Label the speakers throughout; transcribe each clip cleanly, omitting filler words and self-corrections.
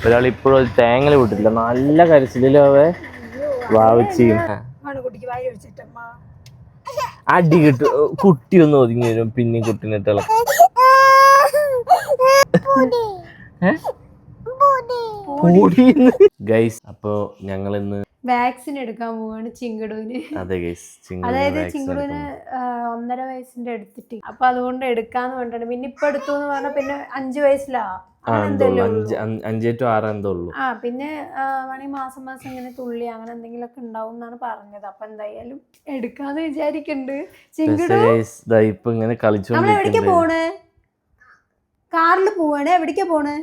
Speaker 1: ഒരാൾ ഇപ്പോഴും തേങ്ങൽ വിട്ടിട്ടില്ല, നല്ല കരച്ചിലോ അവ വാവിച്ചിയും അടി കിട്ടു. കുട്ടി ഒന്ന് ഒതുങ്ങി വരും, പിന്നെയും കുട്ടീനിട്ടുള്ള ഗൈസ്. അപ്പൊ ഞങ്ങൾ ഇന്ന്
Speaker 2: വാക്സിൻ എടുക്കാൻ പോവാണ് ചിങ്കടുവിന്.
Speaker 1: അതെ ഗൈസ്,
Speaker 2: അതായത് ചിങ്കടുവിന് 1.5 വയസ്സിന്റെ എടുത്തിട്ട്, അപ്പൊ അതുകൊണ്ട് എടുക്കാന്ന് പറഞ്ഞിട്ടുണ്ട്. പിന്നെ ഇപ്പൊ എടുത്തു എന്ന് പറഞ്ഞാൽ പിന്നെ 5 വയസ്സിലാ
Speaker 1: 5 to 6 എന്തോ ഉള്ളൂ.
Speaker 2: പിന്നെ വേണമെങ്കിൽ മാസം മാസം ഇങ്ങനെ തുള്ളി അങ്ങനെ എന്തെങ്കിലുമൊക്കെ ഉണ്ടാവും എന്നാണ് പറഞ്ഞത്. അപ്പൊ എന്തായാലും എടുക്കാന്ന് വിചാരിക്കുന്നുണ്ട്. ചിങ്കടു
Speaker 1: ഇപ്പൊ ഇങ്ങനെ കളിച്ചോണ്ടിരിക്കും.
Speaker 2: പോണ് കാറിൽ പോവാണ്. എവിടേക്കാ പോണ്?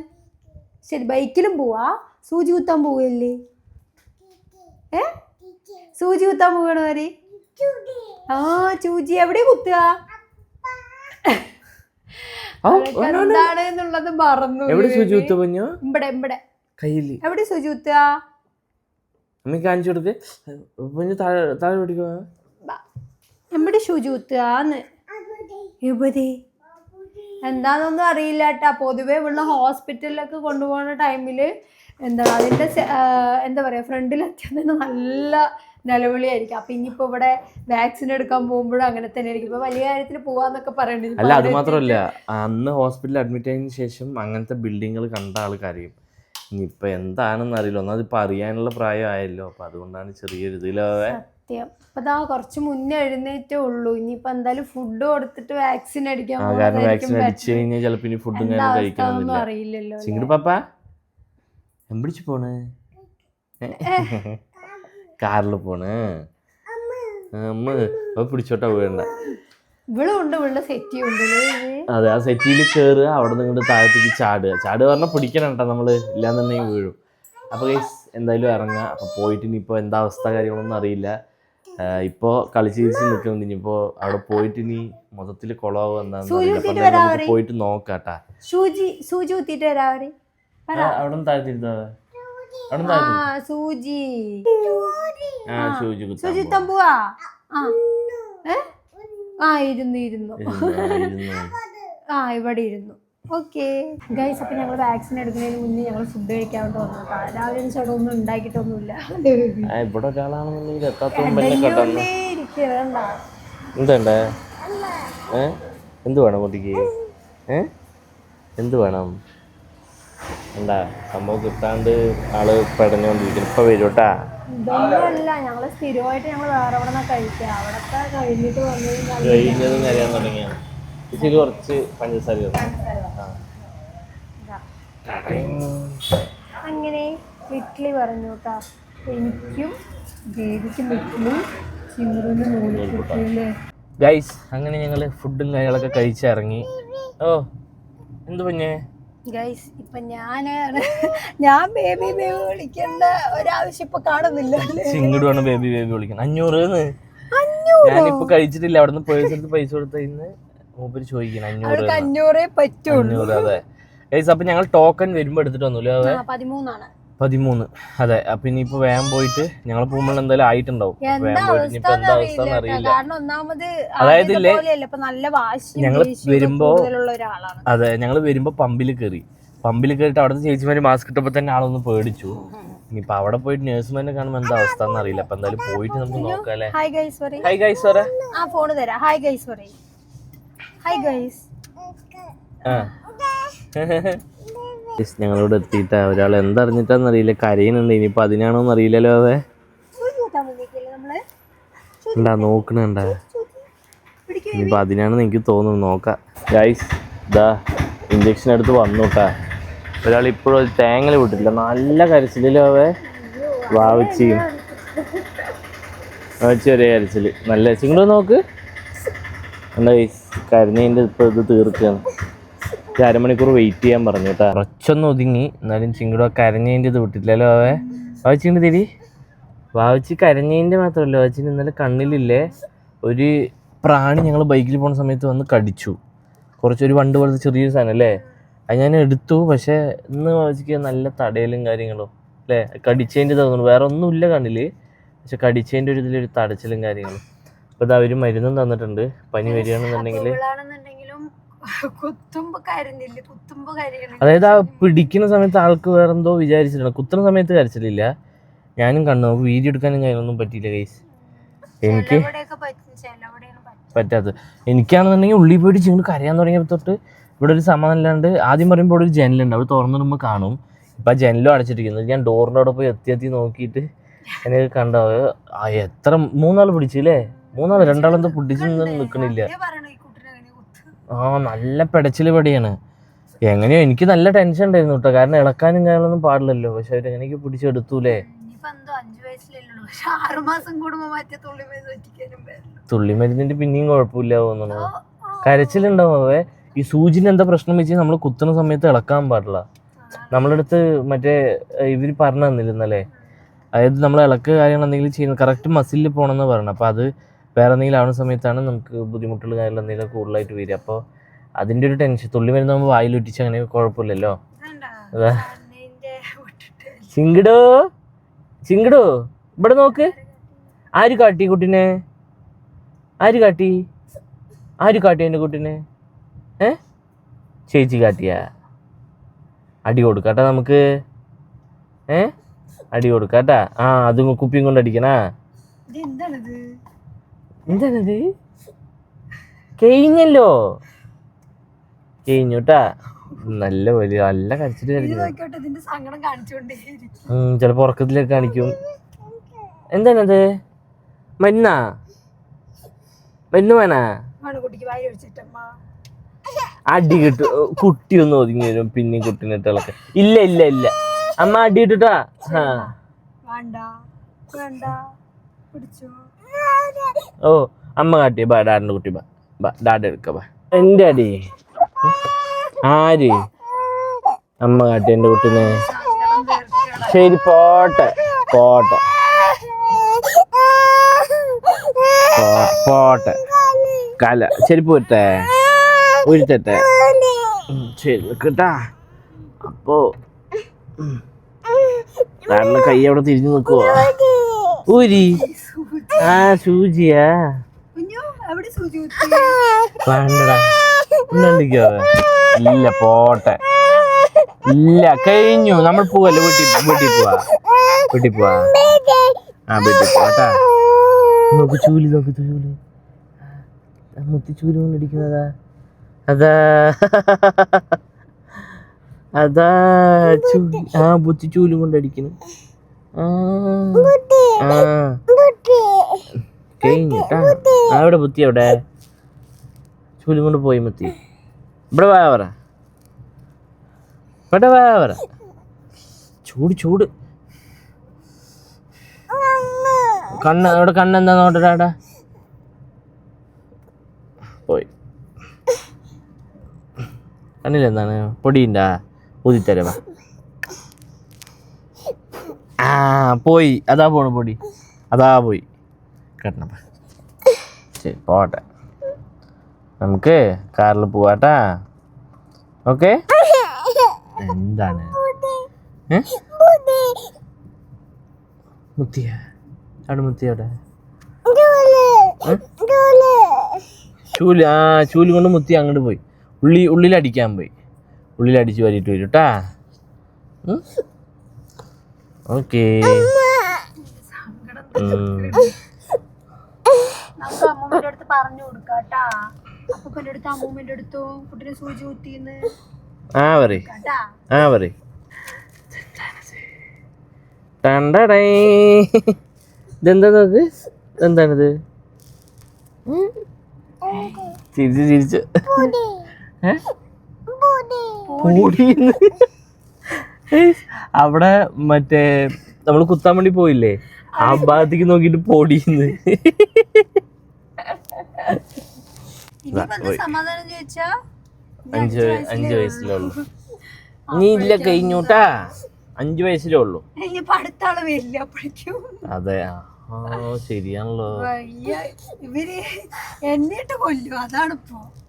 Speaker 2: ശരി, ബൈക്കിലും പോവാ. സൂചി കുത്താൻ പോവല്ലേ? സൂചി കുത്താൻ പോവാണ് അവര്. ചൂചി എവിടെ കുത്തുക? എന്താണ് എന്നുള്ളത് മറന്നു.
Speaker 1: ഇവിടെ സൂചി കുത്ത
Speaker 2: ഇവിടെ
Speaker 1: കയ്യില്
Speaker 2: എവിടെ സൂചി കുത്തുക?
Speaker 1: അമ്മ കാണിച്ചു കൊടുക്ക്. താഴെ പിടിക്കുക.
Speaker 2: എവിടെ സൂചി കുത്തുകന്ന്? എവിടെ എന്താന്നൊന്നും അറിയില്ല കേട്ടാ. പൊതുവെ ഉള്ള ഹോസ്പിറ്റലിലൊക്കെ കൊണ്ടുപോകുന്ന ടൈമില് അതിന്റെ എന്താ പറയാ, ഫ്രണ്ടിലെത്തിയാൽ തന്നെ നല്ല നിലവിളിയായിരിക്കും. അപ്പൊ ഇനിയിപ്പോ ഇവിടെ വാക്സിൻ എടുക്കാൻ പോകുമ്പോഴും അങ്ങനെ തന്നെ ആയിരിക്കും. ഇപ്പൊ വലിയ കാര്യത്തിൽ പോവാന്നൊക്കെ പറയണ്ടേ.
Speaker 1: അല്ല, അത് മാത്രമല്ല, അന്ന് ഹോസ്പിറ്റലിൽ അഡ്മിറ്റ് ആയതിനു ശേഷം അങ്ങനത്തെ ബിൽഡിങ്ങുകൾ കണ്ട ആൾക്കാരെയും ഇനിയിപ്പൊ എന്താണെന്ന് അറിയില്ല. ഒന്നത് ഇപ്പൊ അറിയാനുള്ള പ്രായം ആയല്ലോ. അപ്പൊ അതുകൊണ്ടാണ് ചെറിയൊരു ഇതിലാവേ.
Speaker 2: സത്യം. അപ്പൊ കുറച്ച് മുന്നേ എഴുന്നേറ്റേ ഉള്ളൂ. ഇനിയിപ്പൊ എന്തായാലും ഫുഡ് കൊടുത്തിട്ട് വാക്സിൻ അടിക്കാൻ
Speaker 1: കാരണം വാക്സിൻ അടിച്ചു കഴിഞ്ഞാൽ ചിലപ്പോ ഇനി ഫുഡും ഞാൻ കഴിക്കണമെന്നില്ല.
Speaker 2: അറിയില്ലല്ലോ.
Speaker 1: ചിങ്ങട് പാപ്പ എമ്പിടിച്ചു പോണ്? കാറിൽ പോണ്. അമ്മ പിടിച്ചോട്ടാ വേണ്ട. അതെ, ആ സെറ്റിയിൽ കയറുക, അവിടെ നിന്ന് താഴത്തേക്ക് ചാടുക പറഞ്ഞാൽ പിടിക്കണം കേട്ടോ നമ്മള്, ഇല്ലാന്നുണ്ടെങ്കിൽ വീഴും. അപ്പൊ ഗൈസ് എന്തായാലും ഇറങ്ങുക. അപ്പൊ പോയിട്ട് ഇനിയിപ്പോ എന്താ അവസ്ഥ കാര്യങ്ങളൊന്നും അറിയില്ല. ഇപ്പൊ കളിച്ച് നിൽക്കുന്നുണ്ട്. ഇനിയിപ്പോ അവിടെ പോയിട്ട് ഇനി മൊത്തത്തിൽ കുളമാവും എന്താന്ന് പോയിട്ട് നോക്കാട്ടാ. അവിടെ താഴ്ത്തിരുന്നോ?
Speaker 2: ഇവിടെ ഇരുന്നു. ഓക്കെ ഗൈസ്, അപ്പൊ ഞങ്ങൾ വാക്സിൻ എടുക്കുന്നതിന് മുന്നേ ഞങ്ങൾ ഫുഡ് കഴിക്കാൻ വേണ്ടി വന്നേക്കാം. രാവിലെ ചടവൊന്നും ഉണ്ടാക്കിയിട്ടൊന്നുമില്ല.
Speaker 1: ഇവിടെ ഒരാളാണെന്നുണ്ടെങ്കിൽ എന്തേ എന്ത് വേണം കുട്ടിക്ക്? എന്ത് വേണം? എന്താ സംഭവം കിട്ടാണ്ട് ആള് പെടഞ്ഞോണ്ടിരിക്കുന്നു. ഇപ്പൊ വരും കേട്ടാ.
Speaker 2: ഇതൊന്നുമല്ല, ഞങ്ങള് സ്ഥിരമായിട്ട് ഞങ്ങൾ വേറെ എവിടെ കഴിക്കാം. അവിടത്തെ കഴിഞ്ഞിട്ട്
Speaker 1: കഴിഞ്ഞതും കരയാൻ തുടങ്ങിയാണ്. ഇച്ചിരി കുറച്ച് പഞ്ചസാര
Speaker 2: അങ്ങനെ ഇഡ്ഡലി പറഞ്ഞു കേട്ടാ. എനിക്കും ബേബിക്കും ഇഡ്ഡലി, ചിമ്മിറിന് നൂലില്ലേ.
Speaker 1: ഗൈസ്, അങ്ങനെ ഞങ്ങള് ഫുഡും കാര്യങ്ങളൊക്കെ കഴിച്ചിറങ്ങി. ഓ എന്ത് പഞ്ഞേ
Speaker 2: ഗൈസ്, ഇപ്പൊ ഞാൻ ബേബി വിളിക്കേണ്ട ഒരാവശ്യം ഇപ്പൊ കാണുന്നില്ല.
Speaker 1: ചിങ്ങടുവാണ് ബേബി വിളിക്കണം. 500 ഞാനിപ്പോ കഴിച്ചിട്ടില്ല. അവിടെ നിന്ന് പേഴ്സെടുത്ത് പൈസ കൊടുത്തതിന് മൂപ്പര് ചോദിക്കണം
Speaker 2: 500 പറ്റുള്ളൂ.
Speaker 1: അതെ ഗൈസ്, അപ്പൊ ഞങ്ങൾ ടോക്കൺ വരുമ്പോ എടുത്തിട്ട് വന്നൂല്ലേ? 13. അതെ, അപ്പൊ ഇനിയിപ്പോ വേഗം പോയിട്ട് ഞങ്ങൾ പോകുമ്പോൾ എന്തായാലും ആയിട്ടുണ്ടാവും. വേഗം പോയിട്ട് ഇനിയിപ്പോ എന്താ അവസ്ഥ അറിയില്ല. അതായത് ഞങ്ങൾ വരുമ്പോ ഞങ്ങൾ വരുമ്പോ പമ്പിൽ കയറിയിട്ട് അവിടുത്തെ ചേച്ചിമാര് മാസ്ക് ഇട്ടപ്പോ തന്നെ ആളൊന്ന് പേടിച്ചു. ഇനിയിപ്പൊ അവിടെ പോയിട്ട് നേഴ്സുമാരെ കാണുമ്പോ എന്താ അവസ്ഥ എന്നറിയില്ല. അപ്പൊ എന്തായാലും പോയിട്ട് നമുക്ക് നോക്കാം അല്ലേ? ഹായ് ഗൈസ് പറ.
Speaker 2: ഫോണ് തരാം. ഹായ് ഗൈസ് പറ. Hi guys.
Speaker 1: ഞങ്ങളോട് എത്തിയിട്ടാ. ഒരാൾ എന്തറിഞ്ഞിട്ടാന്നറിയില്ല, കരയുന്നുണ്ട്. ഇനിയിപ്പോ അതിനാണോന്ന് അറിയില്ലല്ലോ. അവ ഉണ്ടാ നോക്കണണ്ട. ഇനിയിപ്പോ അതിനാണെന്ന് എനിക്ക് തോന്നുന്നു. നോക്കാം ഗൈസ്. ഇതാ ഇഞ്ചക്ഷൻ എടുത്ത് വന്നോട്ടാ. ഒരാൾ ഇപ്പോഴും തേങ്ങൽ വിട്ടിട്ടില്ല, നല്ല കരച്ചിലോ. അവ വാവിച്ചിയും ഒരേ കരച്ചില്. നല്ല ചിങ്ങട് നോക്ക്. എന്താ ഗൈസ്, കരഞ്ഞതിൻ്റെ ഇപ്പൊ ഇത് തീർക്കുകയാണ്. 1/2 മണിക്കൂർ വെയിറ്റ് ചെയ്യാൻ പറഞ്ഞു കേട്ടാ. കുറച്ചൊന്ന് ഒതുങ്ങി, എന്നാലും ചിങ്ങട കരഞ്ഞതിൻ്റെ ഇത് വിട്ടിട്ടില്ലല്ലോ. വാവിച്ചിങ്ങട് തിരി. വാവിച്ച് കരഞ്ഞതിൻ്റെ മാത്രമല്ല, വാവിച്ചിന് ഇന്നലെ കണ്ണിലില്ലേ ഒരു പ്രാണി ഞങ്ങൾ ബൈക്കിൽ പോകുന്ന സമയത്ത് വന്ന് കടിച്ചു. കുറച്ചൊരു വണ്ട് പോലത്തെ ചെറിയൊരു സാധനം അല്ലേ. അത് ഞാൻ എടുത്തു. പക്ഷെ ഇന്ന് വാവിച്ചിക്ക് നല്ല തടയലും കാര്യങ്ങളും അല്ലേ. കടിച്ചതിൻ്റെ തോന്നുന്നു, വേറെ ഒന്നുമില്ല കണ്ണില്. പക്ഷെ കടിച്ചതിൻ്റെ ഒരു ഇതിലൊരു തടച്ചിലും കാര്യങ്ങളും. അപ്പോൾ ഇത് അവർ മരുന്നും തന്നിട്ടുണ്ട്. പനി വരികയാണെന്നുണ്ടെങ്കിൽ
Speaker 2: കുത്തുമ്പോ കരഞ്ഞില്ല, കുത്തുമ്പോ കരയണം.
Speaker 1: അതായത് ആ പിടിക്കുന്ന സമയത്ത് ആൾക്ക് വേറെന്തോ വിചാരിച്ചിട്ടുണ്ട്, കുത്തുന്ന സമയത്ത് കരച്ചിലില്ല. ഞാനും കണ്ടു, നമുക്ക് വീഡിയോ എടുക്കാനും കാര്യമൊന്നും പറ്റിയില്ല ഗൈസ്. എനിക്ക് പറ്റാത്തത് എനിക്കാണെന്നുണ്ടെങ്കിൽ ഉള്ളിൽ പോയിട്ട് ചിങ്ങട് കരയാൻ തുടങ്ങിയപ്പോൾ തൊട്ട് ഇവിടെ ഒരു സമാധാനം ഇല്ലാണ്ട്. ആദ്യം പറയുമ്പോൾ ഇവിടെ ഒരു ജനലുണ്ട്, അവിടെ തുറന്നിടുമ്പോൾ കാണും. ഇപ്പം ആ ജനലും അടച്ചിരിക്കുന്നത്. ഞാൻ ഡോറിൻ്റെ അവിടെ പോയി എത്തി നോക്കിയിട്ട് എനിക്ക് കണ്ടോ എത്ര 3 ആൾ പിടിച്ചില്ലേ, 3 ആൾ 2 ആളെന്തോ പിടിച്ചൊന്നും നിൽക്കണില്ല. ആ നല്ല പെടച്ചിൽ പടിയാണ്. എങ്ങനെയോ എനിക്ക് നല്ല ടെൻഷൻ ഉണ്ടായിരുന്നു കേട്ടോ, കാരണം ഇളക്കാനും കാര്യങ്ങളൊന്നും പാടില്ലല്ലോ. പക്ഷെ അവരെങ്ങനെയൊക്കെ പിടിച്ചെടുത്തൂലേ. തുള്ളിമരുന്നിന്റെ പിന്നെയും കുഴപ്പമില്ല തോന്നുന്നു, കരച്ചിലുണ്ടാവേ. ഈ സൂചിന് എന്താ പ്രശ്നം വെച്ചാൽ നമ്മൾ കുത്തുന്ന സമയത്ത് ഇളക്കാൻ പാടില്ല. നമ്മളടുത്ത് മറ്റേ ഇവർ പറഞ്ഞു തന്നിരുന്നല്ലേ, അതായത് നമ്മൾ ഇളക്ക് കാര്യങ്ങൾ എന്തെങ്കിലും ചെയ്യുന്നത് കറക്റ്റ് മസിലിൽ പോകണമെന്ന് പറയണം. അപ്പോൾ അത് വേറെ എന്തെങ്കിലും ആവുന്ന സമയത്താണ് നമുക്ക് ബുദ്ധിമുട്ടുള്ള കാര്യങ്ങൾ എന്തെങ്കിലും കൂടുതലായിട്ട് വരിക. അപ്പോൾ അതിൻ്റെ ഒരു ടെൻഷൻ. തുള്ളി മരുന്ന് നമ്മൾ വായിലൊറ്റിച്ച് അങ്ങനെ കുഴപ്പമില്ലല്ലോ. അതാ ചിങ്കിടോ ചിങ്കിടോ ഇവിടെ നോക്ക്. ആര് കാട്ടി കുട്ടീനെ? ആര് കാട്ടി എൻ്റെ കുട്ടീനെ? ചേച്ചി കാട്ടിയാ? അടി കൊടുക്കാട്ടാ നമുക്ക്. അടി കൊടുക്കാട്ടാ. ആ അത് കുപ്പിയും കൊണ്ട് അടിക്കണാ? എന്താണത്? കഴിഞ്ഞല്ലോ, കഴിഞ്ഞുട്ടാ. നല്ല വലിയ നല്ല കരച്ചിട്ട് ചിലപ്പോ ഉറക്കത്തിലൊക്കെ കാണിക്കും. എന്താണത്? മരുന്നാ? മരുന്ന് വേണാ? അടി കിട്ടും. കുട്ടി ഒന്ന് ഒതുങ്ങി വരും പിന്നെയും കുട്ടീനിട്ടൊക്കെ. ഇല്ല ഇല്ല ഇല്ല അമ്മ അടി ഇട്ടിട്ടാ. ഓ അമ്മ കാട്ടിയ ബാ, ഡാഡിന്റെ കുട്ടി ബാ, ഡാഡ എടുക്ക ബാ. എന്റെ അടി ആര്? അമ്മ കാട്ടി എന്റെ കുട്ടീനെ. ശരി പോട്ടെ പോട്ടെ പോട്ടെ. കല ചെരുപ്പ് വിട്ടേ, ഉരുത്തട്ടെ. ശരി നിൽക്കട്ടാ. അപ്പോ കാരണം കൈ അവിടെ തിരിഞ്ഞു നിൽക്കുവോ? ഊരി. ആ സൂചിയാ? വേണ്ടടാ, ഇല്ല പോട്ടെ. ഇല്ല കഴിഞ്ഞു, നമ്മൾ പോവല്ലേ വീട്ടിൽ പോവാ. ആ വീട്ടിൽ പോട്ടാ. നോക്ക് ചൂല്, നോക്ക് ചൂല്, മുത്തിച്ചൂല് കൊണ്ടടിക്കുന്നതാ. അതാ അതാ ചൂല്. ആ ബുത്തിച്ചൂല് കൊണ്ടടിക്കുന്നു. കഴിഞ്ഞിട്ടാ. അവിടെ ബുത്തി അവിടെ ചൂലും കൊണ്ട് പോയി മുത്തി. ഇവിടെ വാ പറ, ഇവിടെ വാ പറ. ചൂട് ചൂട്. കണ്ണ് അവിടെ കണ്ണെന്താ നോട്ടടാ. പോയി കണ്ണിലെന്താണ്? പൊടിയുണ്ടാ? ഊതിത്തരവാ. ആ പോയി, അതാ പോണു പൊടി, അതാ പോയി. കട്ടണ. ശരി പോട്ടെ, നമുക്ക് കാറിൽ പോവാട്ടാ. ഓക്കെ. എന്താണ് മുത്തിയ? അവിടെ മുത്തിയവിടെ ചൂല്. ആ ചൂല് കൊണ്ട് മുത്തി അങ്ങോട്ട് പോയി. ഉള്ളിലടിക്കാൻ പോയി. ഉള്ളിലടിച്ച് വരിയിട്ട് വരും കേട്ടാ. ഓക്കേ. ആ പറയ്, ആ പറയ്. ഇതെന്താ നോക്ക്, എന്താണിത്? ചിരിച്ച് ചിരിച്ച് അവിടെ മറ്റേ നമ്മള് കുത്താൻ വേണ്ടി പോയില്ലേ, ആ ഭാഗത്തേക്ക് നോക്കിട്ട് പൊടിയുന്നു. 5 വയസ്സിലേ ഉള്ളു. നീ ഇല്ല കഴിഞ്ഞൂട്ടാ, 5 വയസ്സിലേ ഉള്ളു. അതെ ശരിയാണല്ലോ.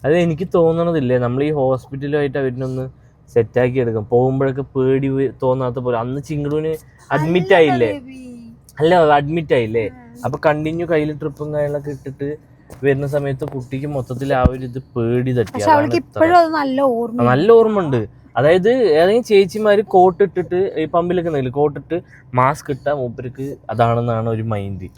Speaker 1: അത് എനിക്ക് തോന്നണതില്ലേ, നമ്മൾ ഈ ഹോസ്പിറ്റലുമായിട്ട് അവരിനൊന്ന് സെറ്റാക്കി എടുക്കാം. പോകുമ്പോഴൊക്കെ പേടി തോന്നാത്ത പോലെ. അന്ന് ചിങ്ങടൂന് അഡ്മിറ്റ് ആയില്ലേ? അല്ല അഡ്മിറ്റ് ആയില്ലേ? അപ്പൊ കണ്ടിന്യൂ കയ്യിൽ ട്രിപ്പും കാര്യങ്ങളൊക്കെ ഇട്ടിട്ട് വരുന്ന സമയത്ത് കുട്ടിക്ക് മൊത്തത്തിൽ ആ ഒരു ഇത് പേടി തട്ടി.
Speaker 2: പക്ഷെ അവൾക്ക് ഇപ്പോഴും അത് നല്ല ഓർമ്മ.
Speaker 1: നല്ല ഓർമ്മ ഉണ്ട്. അതായത് ഏതെങ്കിലും ചേച്ചിമാര് കോട്ടിട്ടിട്ട് ഈ പമ്പിലൊക്കെ എന്തെങ്കിലും കോട്ടിട്ട് മാസ്ക് ഇട്ടാ മൂപ്പർക്ക് അതാണെന്നാണ് ഒരു മൈൻഡ്.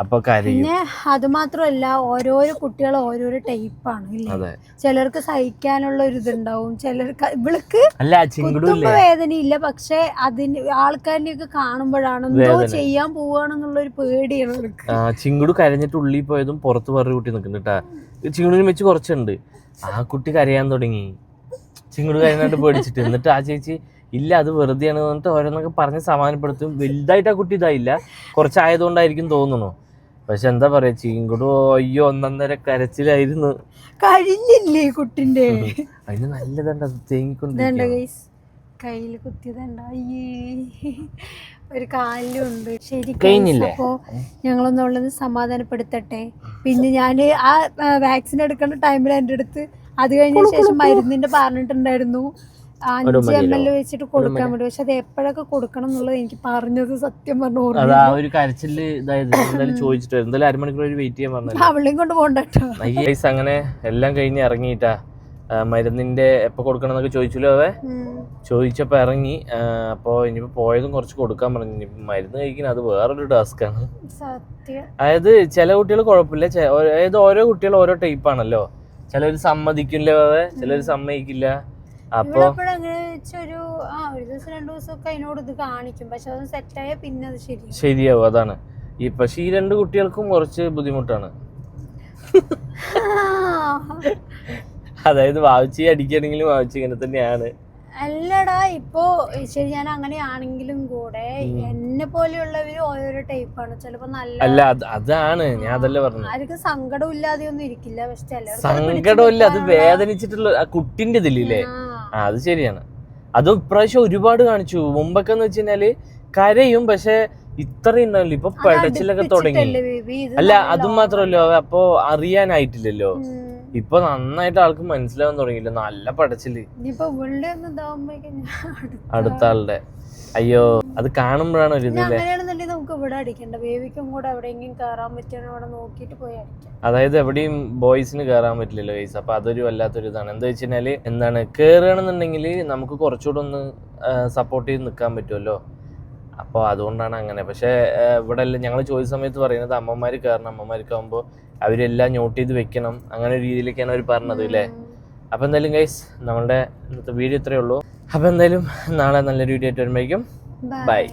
Speaker 1: അപ്പൊ കരയും.
Speaker 2: പിന്നെ അത് മാത്രമല്ല, ഓരോരോ കുട്ടികൾ ഓരോരോ ടൈപ്പാണ് ഇല്ലേ. ചിലർക്ക് സഹിക്കാനുള്ള ഒരു ഇതുണ്ടാവും, ചിലർക്ക് ഇവൾക്ക് കുത്തുമ്പോ വേദനയില്ല, പക്ഷെ അതിന് ആൾക്കാരിനെയൊക്കെ കാണുമ്പോഴാണ് എന്തോ ചെയ്യാൻ പോവാണെന്നുള്ള ഒരു പേടിയാണ്.
Speaker 1: ചിങ്കുടു കരഞ്ഞിട്ട് ഉള്ളിൽ പോയതും പുറത്ത് വേറെ കുട്ടി നിൽക്കുന്നുണ്ട് കേട്ടാ. ചിങ്കുടിനെ വെച്ച് കുറച്ചുണ്ട്. ആ കുട്ടി കരയാൻ തുടങ്ങി, ചിങ്കുടു കരഞ്ഞിട്ട് പേടിച്ചിട്ട്. എന്നിട്ട് ആ ചേച്ചി ഇല്ല അത് വെറുതെയാണ് എന്നിട്ട് ഓരോന്നൊക്കെ പറഞ്ഞ് സമാധാനപ്പെടുത്തും. വലുതായിട്ട് ആ കുട്ടി ഇതായില്ല, കുറച്ചായതുകൊണ്ടായിരിക്കും തോന്നുന്നു. പക്ഷെ എന്താ പറയാ, ചിങ്കുടു അയ്യോ 1.5 കരച്ചിലായിരുന്നു.
Speaker 2: കഴിഞ്ഞില്ലേ കുട്ടിന്റെ?
Speaker 1: അതിന് നല്ലതുണ്ട്, അത് തേങ്ങിക്കൊണ്ട്
Speaker 2: കയ്യില് കുത്തിയതുണ്ട, ഒരു കാലിലും ഉണ്ട്. ശരിക്കും അപ്പോ ഞങ്ങളൊന്നുള്ളത് സമാധാനപ്പെടുത്തട്ടെ. പിന്നെ ഞാന് ആ വാക്സിൻ എടുക്കേണ്ട ടൈമിൽ എൻ്റെ അടുത്ത് അത് കഴിഞ്ഞ ശേഷം മരുന്നിന്റെ പറഞ്ഞിട്ടുണ്ടായിരുന്നു 5 ml വെച്ചിട്ട് കൊടുക്കാൻ വേണ്ടി. പക്ഷെ അത് എപ്പോഴൊക്കെ കൊടുക്കണം എന്നുള്ളത് എനിക്ക് പറഞ്ഞത് സത്യം പറഞ്ഞു
Speaker 1: ഒരു കരച്ചില് ചോദിച്ചിട്ട് എന്തായാലും അരമണിക്കൂർ വെയിറ്റ് ചെയ്യാൻ പറഞ്ഞു.
Speaker 2: അവളെയും കൊണ്ട് പോകണ്ടോ.
Speaker 1: അങ്ങനെ എല്ലാം കഴിഞ്ഞ് ഇറങ്ങിയിട്ടാ മരുന്നിന്റെ എപ്പോ കൊടുക്കണം എന്നൊക്കെ ചോദിച്ചല്ലോ. ചോദിച്ചപ്പോ ഇറങ്ങി. അപ്പൊ ഇനിയിപ്പോ പോയതും കുറച്ച് കൊടുക്കാൻ പറഞ്ഞു. ഇനിയിപ്പോ മരുന്ന് കഴിക്കുന്നത് അത് വേറൊരു ടാസ്ക് ആണ്. അതായത് ചില കുട്ടികൾ കുഴപ്പമില്ല, അതായത് ഓരോ കുട്ടികൾ ഓരോ ടൈപ്പ് ആണല്ലോ. ചിലര് സമ്മതിക്കില്ല, ചിലര് സമ്മതിക്കില്ല. അപ്പൊ
Speaker 2: ഒരു ദിവസം 2 ദിവസമൊക്കെ അതിനോട് ഇത് കാണിക്കും, പക്ഷെ അത് സെറ്റായ പിന്നെ അത്
Speaker 1: ശരിയാവും. അതാണ് പക്ഷെ ഈ 2 കുട്ടികൾക്കും കുറച്ച് ബുദ്ധിമുട്ടാണ്. അതായത് വാവിച്ചി അടിക്കുകയാണെങ്കിലും വാവിച്ചി ഇങ്ങനെ തന്നെയാണ്.
Speaker 2: അല്ലടാ, ഇപ്പോ ശരി ഞാൻ അങ്ങനെയാണെങ്കിലും കൂടെ എന്നെ പോലെയുള്ളവര് ഓരോരോ ടൈപ്പാണ്. ചിലപ്പോ
Speaker 1: അല്ല അതാണ് ഞാൻ അതല്ലേ പറഞ്ഞു.
Speaker 2: ആർക്കും സങ്കടം ഇല്ലാതെ ഒന്നും ഇരിക്കില്ല, പക്ഷെ
Speaker 1: സങ്കടമില്ല, അത് വേദനിച്ചിട്ടുള്ള ആ കുട്ടിന്റെ ഇതില്ലേ. അത് ശരിയാണ്. അതും ഇപ്രാവശ്യം ഒരുപാട് കാണിച്ചു. മുമ്പൊക്കെ എന്ന് വെച്ചുകഴിഞ്ഞാല് കരയും, പക്ഷെ ഇത്രയും ഉണ്ടാവില്ല. ഇപ്പൊ പെടച്ചിലൊക്കെ തുടങ്ങി. അല്ല അതും മാത്രമല്ലോ, അപ്പൊ അറിയാനായിട്ടില്ലല്ലോ. ഇപ്പൊ നന്നായിട്ട് ആൾക്ക് മനസ്സിലാവാൻ തുടങ്ങിയില്ല. നല്ല പടച്ചില് അടുത്ത ആളുടെ. അയ്യോ അത് കാണുമ്പോഴാണ് ഒരു ഇതില്ലേ.
Speaker 2: നമുക്ക് ഇവിടെ അടിക്കണ്ട, ബേബിക്കും കൂടെ എവിടെയെങ്കിലും കയറാൻ പറ്റുന്ന അവിടെ നോക്കിയിട്ട് പോയി അടിക്കാം.
Speaker 1: അതായത് എവിടെയും ബോയ്സിന് കയറാൻ പറ്റില്ലല്ലോ ഗൈസ്. അപ്പൊ അതൊരു വല്ലാത്തൊരു ഇതാണ്. എന്താ വെച്ച് കഴിഞ്ഞാല് എന്താണ് കയറുകയാണെന്നുണ്ടെങ്കിൽ നമുക്ക് കുറച്ചുകൂടെ ഒന്ന് സപ്പോർട്ട് ചെയ്ത് നിൽക്കാൻ പറ്റുമല്ലോ. അപ്പോൾ അതുകൊണ്ടാണ് അങ്ങനെ. പക്ഷേ ഇവിടെ എല്ലാം ഞങ്ങൾ ചോദിച്ച സമയത്ത് പറയുന്നത് അമ്മമാർ കയറണം, അമ്മമാർക്കാകുമ്പോൾ അവരെല്ലാം നോട്ട് ചെയ്ത് വെക്കണം, അങ്ങനെ ഒരു രീതിയിലേക്കാണ് അവർ പറഞ്ഞത് അല്ലേ. അപ്പോൾ എന്തായാലും ഗൈസ് നമ്മളുടെ ഇന്നത്തെ വീഡിയോ ഇത്രയേ ഉള്ളൂ. അപ്പോൾ എന്തായാലും നാളെ നല്ലൊരു വീഡിയോ ആയിട്ട് വരുമ്പോഴേക്കും ബൈ.